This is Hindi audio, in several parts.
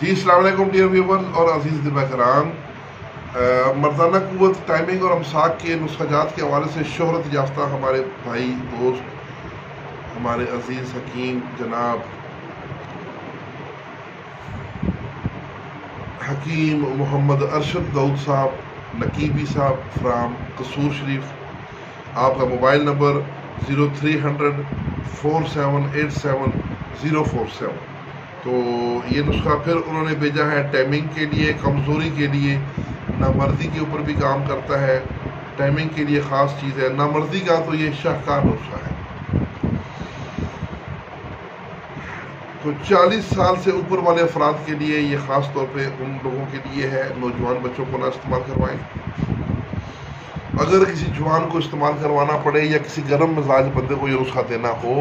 जी अस्सलाम वालेकुम डियर व्यूवर्स और अजीज़ दिबा कराम। मर्दाना कुव्वत, टाइमिंग और अमसाक के नुस्खाजात के हवाले से शोहरत याफ्ता हमारे भाई दोस्त, हमारे अजीज़ हकीम जनाब हकीम मोहम्मद अरशद दाऊद साहब नकीबी साहब फ्राम कसूर शरीफ। आपका मोबाइल नंबर 0300 4787 047। तो ये नुस्खा फिर उन्होंने भेजा है टाइमिंग के लिए, कमज़ोरी के लिए, नामर्दी के ऊपर भी काम करता है। टाइमिंग के लिए ख़ास चीज़ है, नामर्दी का तो ये शाहकार नुस्खा है। तो 40 साल से ऊपर वाले अफराद के लिए ये ख़ास तौर पे उन लोगों के लिए है। नौजवान बच्चों को ना इस्तेमाल करवाएं। अगर किसी जवान को इस्तेमाल करवाना पड़े या किसी गर्म मिजाज बंदे को ये नुस्खा देना हो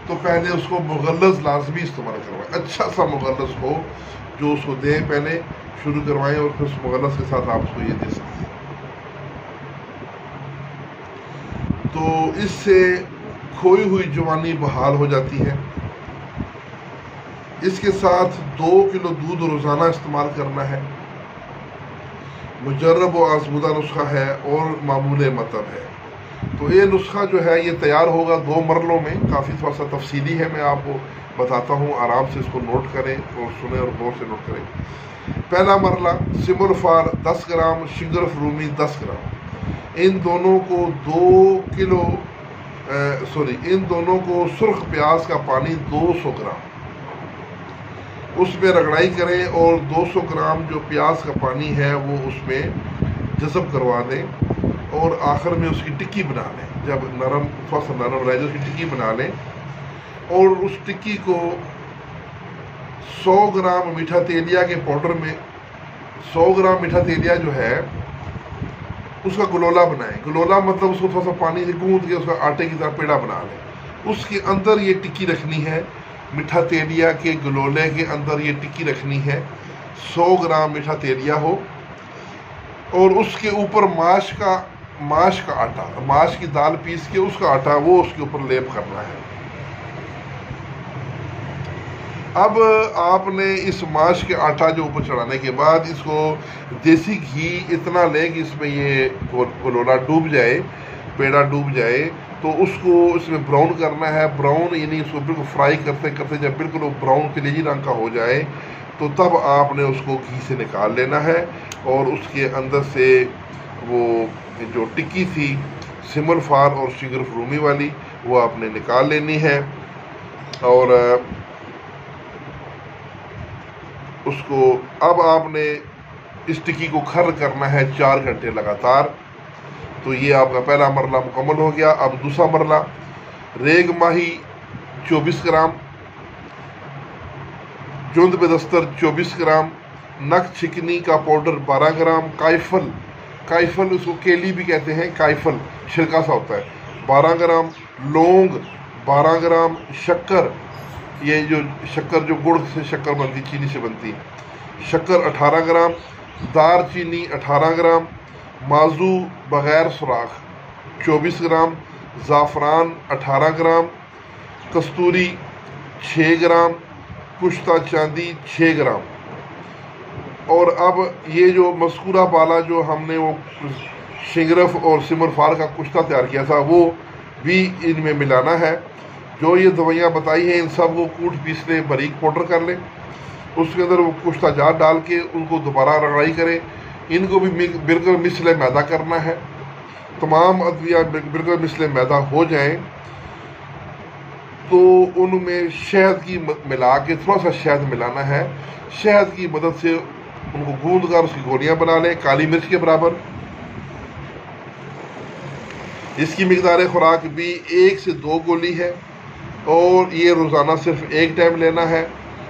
तो पहले उसको मुगल्लज़ लाजमी इस्तेमाल करवाएं। अच्छा सा मुगल्लज़ हो जो उसको दें, पहले शुरू करवाएं और फिर उस मुगल्लज़ के साथ आप उसको ये दे सकते हैं। तो इससे खोई हुई जवानी बहाल हो जाती है। इसके साथ 2 किलो दूध रोज़ाना इस्तेमाल करना है। मुजर्रब व आज़मूदा नुस्खा है और मामूल मतलब है। तो ये नुस्खा जो है ये तैयार होगा 2 मरलों में। काफ़ी थोड़ा सा तफसीली है, मैं आपको बताता हूँ, आराम से इसको नोट करें और सुने और गौर से नोट करें। पहला मरला सिमुरफार 10 ग्राम, शिंगरफ रूमी 10 ग्राम। इन दोनों को 2 किलो इन दोनों को सुर्ख प्याज का पानी 200 ग्राम उसमें रगड़ाई करें और 200 ग्राम जो प्याज का पानी है वो उसमें जज़ब करवा दें और आखिर में उसकी टिक्की बना लें। जब नरम, थोड़ा सा नरम रह जाए उसकी टिक्की बना लें और उस टिक्की को 100 ग्राम मीठा तेलिया के पाउडर में, 100 ग्राम मीठा तेलिया जो है उसका गलोला बनाएं। गलोला मतलब उसको थोड़ा सा पानी से गूंद के उसका आटे की तरह पेड़ा बना लें। उसके अंदर ये टिक्की रखनी है, मीठा तेलिया के गलोले के अंदर ये टिक्की रखनी है। 100 ग्राम मीठा तेलिया हो और उसके ऊपर माश का आटा, माश की दाल पीस के उसका आटा वो उसके ऊपर लेप करना है। अब आपने इस माश के आटा जो ऊपर चढ़ाने के बाद इसको देसी घी इतना लें कि इसमें ये गलोला डूब जाए, पेड़ा डूब जाए। तो उसको इसमें ब्राउन करना है। ब्राउन यानी उसको बिल्कुल फ्राई करते करते जब बिल्कुल वो ब्राउन कलेजी रंग का हो जाए तो तब आपने उसको घी से निकाल लेना है और उसके अंदर से वो जो टिक्की थी सिमुरफार और शिंगरफ रूमी वाली वो आपने निकाल लेनी है और उसको अब आपने इस टिक्की को खर करना है 4 घंटे लगातार। तो ये आपका पहला मरला मुकम्मल हो गया। अब दूसरा मरला, रेग माही 24 ग्राम, जुंद बेदस्तर 24 ग्राम, नक छिकनी का पाउडर 12 ग्राम, काइफल उसको केली भी कहते हैं, काइफल छिलका सा होता है 12 ग्राम, लौंग 12 ग्राम, शक्कर, ये जो शक्कर जो गुड़ से शक्कर बनती, चीनी से बनती, शक्कर 18 ग्राम, दार चीनी 18 ग्राम, माजू बग़ैर सुराख 24 ग्राम, ज़ाफ़रान 18 ग्राम, कस्तूरी 6 ग्राम, कुश्ता चांदी 6 ग्राम। और अब ये जो मस्कूरा वाला जो हमने वो शिंगरफ और सिमुरफार का कुश्ता तैयार किया था वो भी इनमें मिलाना है। जो ये दवाइयाँ बताई हैं इन सब को कूट पीस लें, बारीक पाउडर कर लें। उसके अंदर वो कुश्ता जार डाल के उनको दोबारा रगड़ाई करें। इनको भी बिल्कुल मिसले मैदा करना है। तमाम अद्विया बिल्कुल मिसले मैदा हो जाएं तो उनमें शहद की मिला के थोड़ा सा शहद मिलाना है। शहद की मदद से उनको गूंद कर उसकी गोलियां बना लें काली मिर्च के बराबर। इसकी मिकदार खुराक भी 1 से 2 गोली है और ये रोज़ाना सिर्फ 1 टाइम लेना है।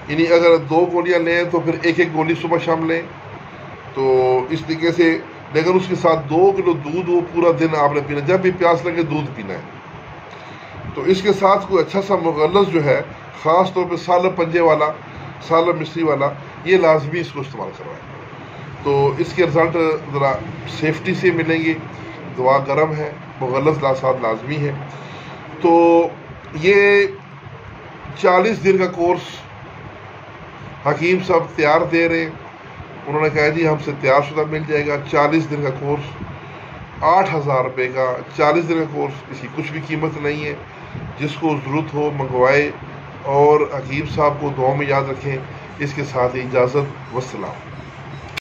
यानी अगर 2 गोलियां लें तो फिर 1-1 गोली सुबह शाम लें। तो इस तरीके से, लेकिन उसके साथ 2 किलो दूध वो पूरा दिन आपने पीना, जब भी प्यास लगे दूध पीना है। तो इसके साथ कोई अच्छा सा मुगल्लज़ जो है, ख़ास तौर पे सालब पंजे वाला, सालब मिस्री वाला, ये लाजमी इसको इस्तेमाल करवाएं। तो इसके रिज़ल्ट ज़रा सेफ्टी से मिलेंगे। दवा गर्म है, मुगल्लज़ साथ लाजमी है। तो ये 40 दिन का कोर्स हकीम साहब तैयार दे रहे हैं, उन्होंने कहा जी हमसे तैयार शुदा मिल जाएगा। 40 दिन का कोर्स 8,000 रुपये का, 40 दिन का कोर्स, इसकी कुछ भी कीमत नहीं है। जिसको ज़रूरत हो मंगवाए और हकीम साहब को दुआ में याद रखें। इसके साथ इजाज़त, वस्सलाम।